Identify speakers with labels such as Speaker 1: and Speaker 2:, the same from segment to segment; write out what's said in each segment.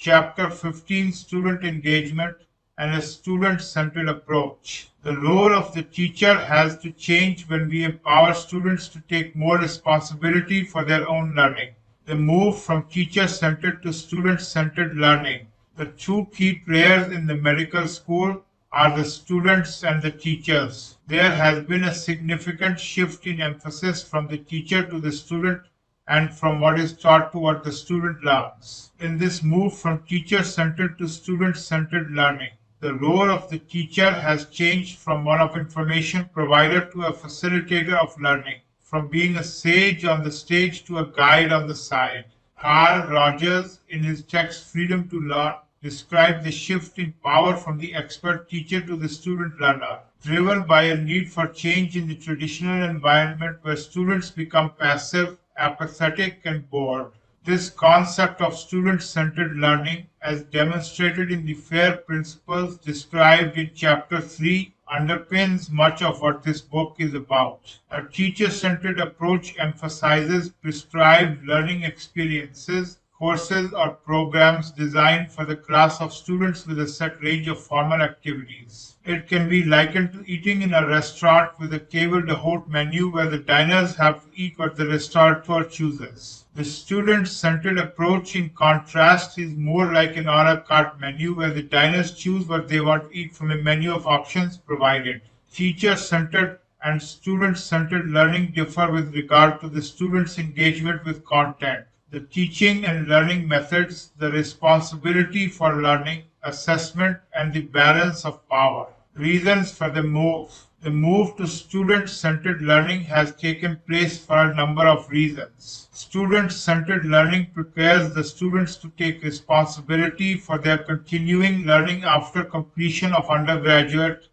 Speaker 1: Chapter 15, Student Engagement and a Student-Centered Approach. The role of the teacher has to change when we empower students to take more responsibility for their own learning. The move from teacher-centered to student-centered learning. The two key players in the medical school are the students and the teachers. There has been a significant shift in emphasis from the teacher to the student and from what is taught to what the student learns. In this move from teacher-centered to student-centered learning, the role of the teacher has changed from one of information provider to a facilitator of learning, from being a sage on the stage to a guide on the side. Carl Rogers, in his text Freedom to Learn, described the shift in power from the expert teacher to the student learner, driven by a need for change in the traditional environment where students become passive, apathetic, and bored. This concept of student-centered learning, as demonstrated in the FAIR principles described in Chapter 3, underpins much of what this book is about. A teacher-centered approach emphasizes prescribed learning experiences, courses, or programs designed for the class of students with a set range of formal activities. It can be likened to eating in a restaurant with a table d'hôte menu where the diners have to eat what the restaurateur chooses. The student-centered approach, in contrast, is more like an a la carte menu where the diners choose what they want to eat from a menu of options provided. Teacher-centered and student-centered learning differ with regard to the student's engagement with content, the teaching and learning methods, the responsibility for learning, assessment, and the balance of power. Reasons for the move. The move to student-centered learning has taken place for a number of reasons. Student-centered learning prepares the students to take responsibility for their continuing learning after completion of undergraduate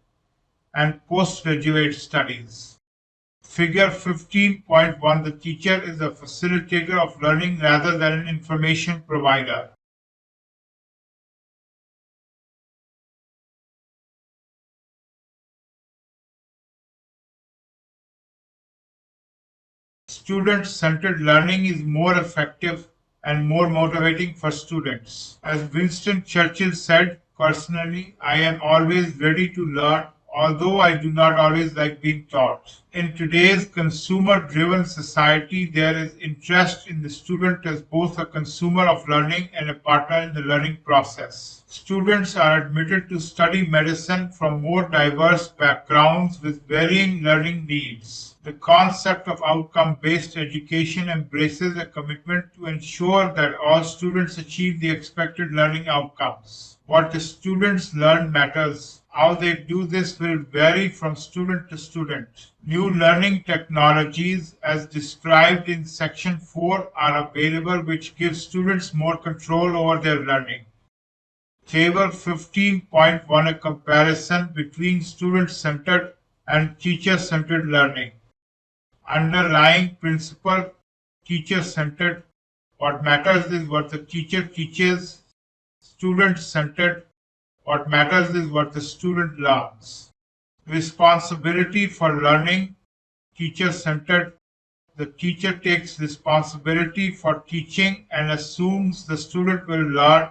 Speaker 1: and postgraduate studies. Figure 15.1. The teacher is a facilitator of learning rather than an information provider. Student-centered learning is more effective and more motivating for students. As Winston Churchill said, personally, I am always ready to learn, although I do not always like being taught. In today's consumer-driven society, there is interest in the student as both a consumer of learning and a partner in the learning process. Students are admitted to study medicine from more diverse backgrounds with varying learning needs. The concept of outcome-based education embraces a commitment to ensure that all students achieve the expected learning outcomes. What the students learn matters. How they do this will vary from student to student. New learning technologies, as described in Section 4, are available which give students more control over their learning. Table 15.1. A comparison between student-centered and teacher-centered learning. Underlying principle, teacher-centered. What matters is what the teacher teaches. Student-centered. What matters is what the student learns. Responsibility for learning, teacher-centered. The teacher takes responsibility for teaching and assumes the student will learn,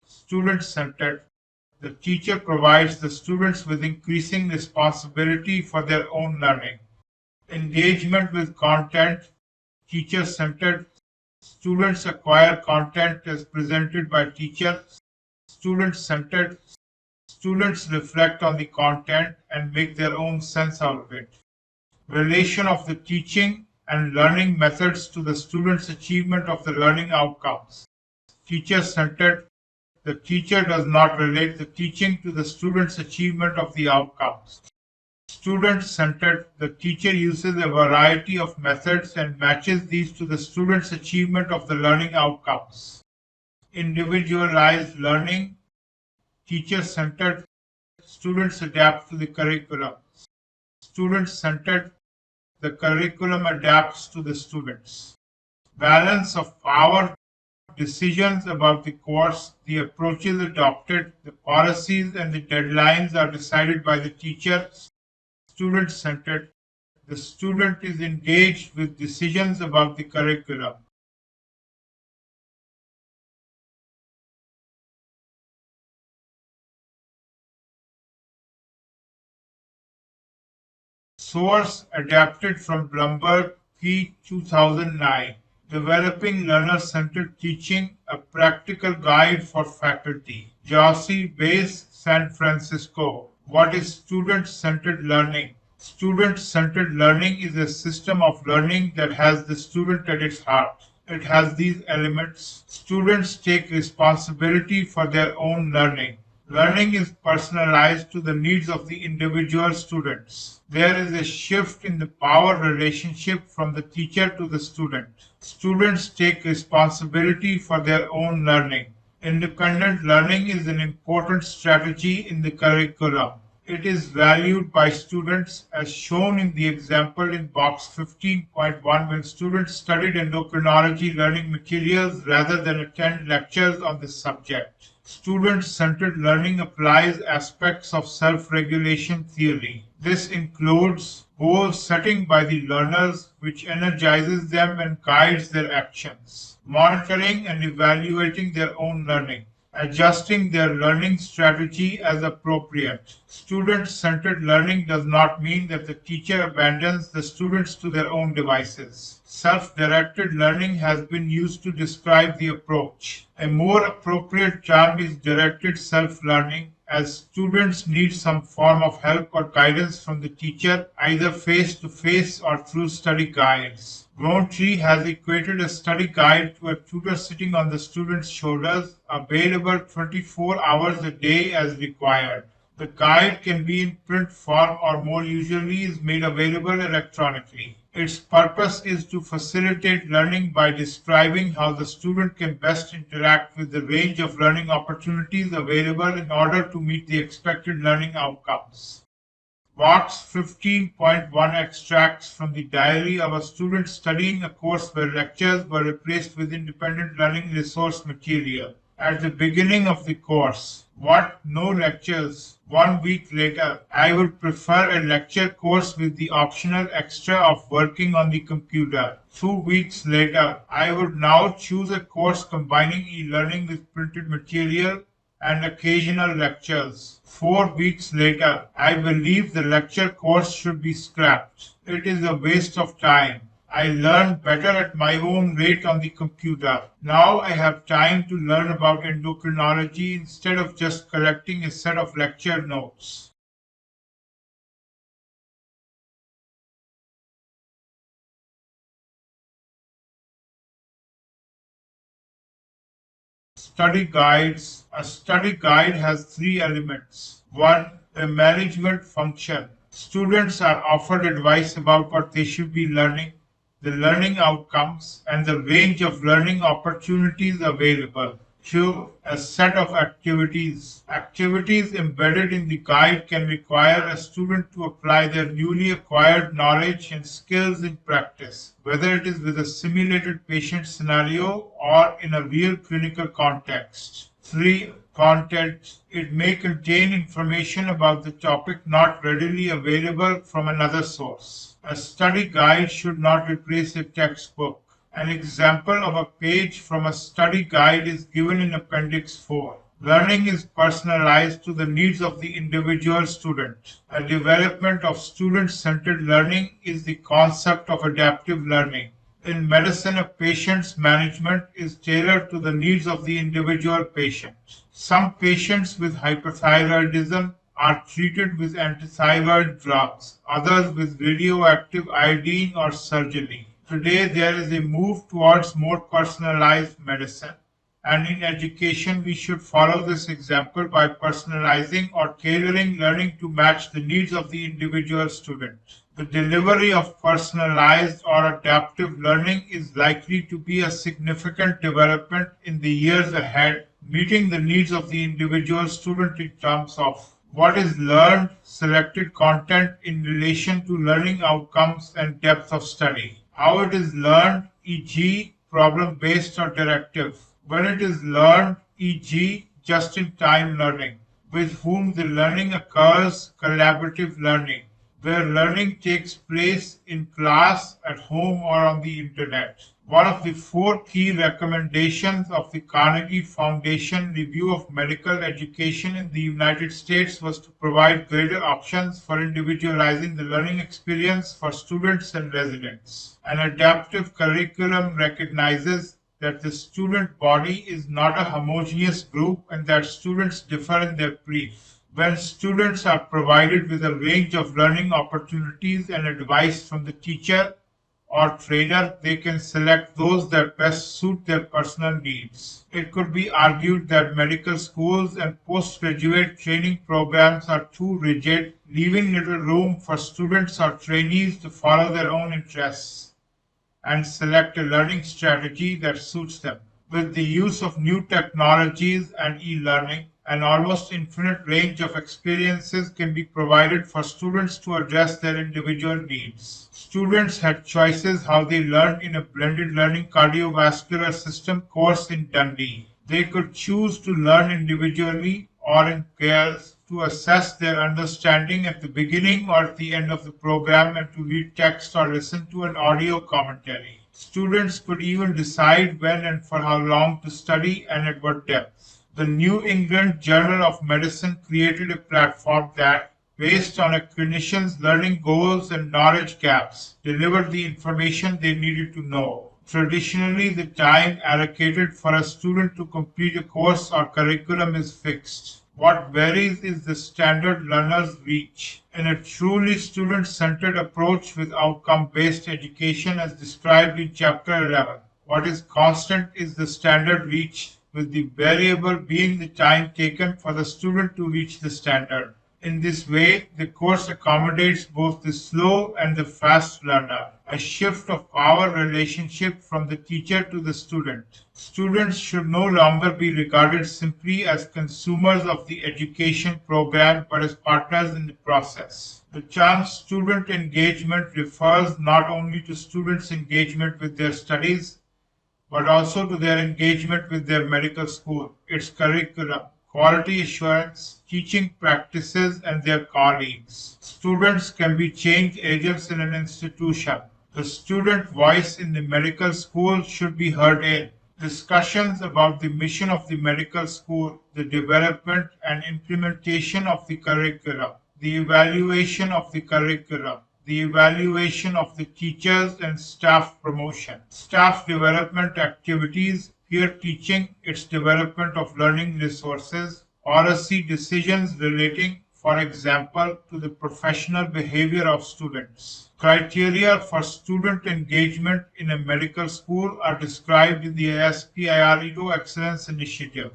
Speaker 1: student-centered. The teacher provides the students with increasing responsibility for their own learning. Engagement with content, teacher-centered. Students acquire content as presented by teachers, student-centered. Students reflect on the content and make their own sense out of it. Relation of the teaching and learning methods to the student's achievement of the learning outcomes. Teacher-centered. The teacher does not relate the teaching to the student's achievement of the outcomes. Student-centered. The teacher uses a variety of methods and matches these to the student's achievement of the learning outcomes. Individualized learning. Teacher-centered. Students adapt to the curriculum. Student-centered. The curriculum adapts to the students. Balance of power. Decisions about the course, the approaches adopted, the policies, and the deadlines are decided by the teacher. Student-centered. The student is engaged with decisions about the curriculum. Source adapted from Bloomberg p. 2009. Developing Learner-Centered Teaching, a Practical Guide for Faculty. Jossey Base, San Francisco. What is student-centered learning? Student-centered learning is a system of learning that has the student at its heart. It has these elements. Students take responsibility for their own learning. Learning is personalized to the needs of the individual students. There is a shift in the power relationship from the teacher to the student. Students take responsibility for their own learning. Independent learning is an important strategy in the curriculum. It is valued by students as shown in the example in box 15.1 when students studied endocrinology learning materials rather than attend lectures on this subject. Student-centered learning applies aspects of self-regulation theory. This includes goal setting by the learners, which energizes them and guides their actions, monitoring and evaluating their own learning, adjusting their learning strategy as appropriate. Student-centered learning does not mean that the teacher abandons the students to their own devices. Self-directed learning has been used to describe the approach. A more appropriate term is directed self-learning, as students need some form of help or guidance from the teacher, either face-to-face or through study guides. Rowntree has equated a study guide to a tutor sitting on the student's shoulders, available 24 hours a day as required. The guide can be in print form or more usually is made available electronically. Its purpose is to facilitate learning by describing how the student can best interact with the range of learning opportunities available in order to meet the expected learning outcomes. Box 15.1 extracts from the diary of a student studying a course where lectures were replaced with independent learning resource material. At the beginning of the course, what? No lectures. 1 week later, I would prefer a lecture course with the optional extra of working on the computer. 2 weeks later, I would now choose a course combining e-learning with printed material and occasional lectures. 4 weeks later, I believe the lecture course should be scrapped. It is a waste of time. I learn better at my own rate on the computer. Now I have time to learn about endocrinology instead of just collecting a set of lecture notes. Study guides. A study guide has 3 elements. 1. A management function. Students are offered advice about what they should be learning, the learning outcomes, and the range of learning opportunities available. 2. A set of activities. Activities embedded in the guide can require a student to apply their newly acquired knowledge and skills in practice, whether it is with a simulated patient scenario or in a real clinical context. 3. Content. It may contain information about the topic not readily available from another source. A study guide should not replace a textbook. An example of a page from a study guide is given in Appendix 4. Learning is personalized to the needs of the individual student. A development of student-centered learning is the concept of adaptive learning. In medicine, a patient's management is tailored to the needs of the individual patient. Some patients with hyperthyroidism are treated with antithyroid drugs, others with radioactive iodine or surgery. Today, there is a move towards more personalized medicine. And in education, we should follow this example by personalizing or tailoring learning to match the needs of the individual student. The delivery of personalized or adaptive learning is likely to be a significant development in the years ahead, meeting the needs of the individual student in terms of what is learned, selected content in relation to learning outcomes and depth of study, how it is learned, e.g., problem-based or directive, when it is learned, e.g., just-in-time learning, with whom the learning occurs, collaborative learning, where learning takes place in class, at home, or on the internet. One of the four key recommendations of the Carnegie Foundation Review of Medical Education in the United States was to provide greater options for individualizing the learning experience for students and residents. An adaptive curriculum recognizes that the student body is not a homogeneous group and that students differ in their brief. When students are provided with a range of learning opportunities and advice from the teacher, or trainer, they can select those that best suit their personal needs. It could be argued that medical schools and postgraduate training programs are too rigid, leaving little room for students or trainees to follow their own interests and select a learning strategy that suits them. With the use of new technologies and e-learning, an almost infinite range of experiences can be provided for students to address their individual needs. Students had choices how they learned in a blended learning cardiovascular system course in Dundee. They could choose to learn individually or in pairs, to assess their understanding at the beginning or at the end of the program, and to read text or listen to an audio commentary. Students could even decide when and for how long to study and at what depth. The New England Journal of Medicine created a platform that, based on a clinician's learning goals and knowledge gaps, delivered the information they needed to know. Traditionally, the time allocated for a student to complete a course or curriculum is fixed. What varies is the standard learner's reach. In a truly student-centered approach with outcome-based education as described in Chapter 11, what is constant is the standard reach, with the variable being the time taken for the student to reach the standard. In this way, the course accommodates both the slow and the fast learner, a shift of power relationship from the teacher to the student. Students should no longer be regarded simply as consumers of the education program, but as partners in the process. The term student engagement refers not only to students' engagement with their studies, but also to their engagement with their medical school, its curriculum, quality assurance, teaching practices, and their colleagues. Students can be change agents in an institution. The student voice in the medical school should be heard in discussions about the mission of the medical school, the development and implementation of the curriculum, the evaluation of the curriculum, the evaluation of the teachers and staff promotion, staff development activities, peer teaching, its development of learning resources, policy decisions relating, for example, to the professional behavior of students. Criteria for student engagement in a medical school are described in the ASPIREO Excellence Initiative.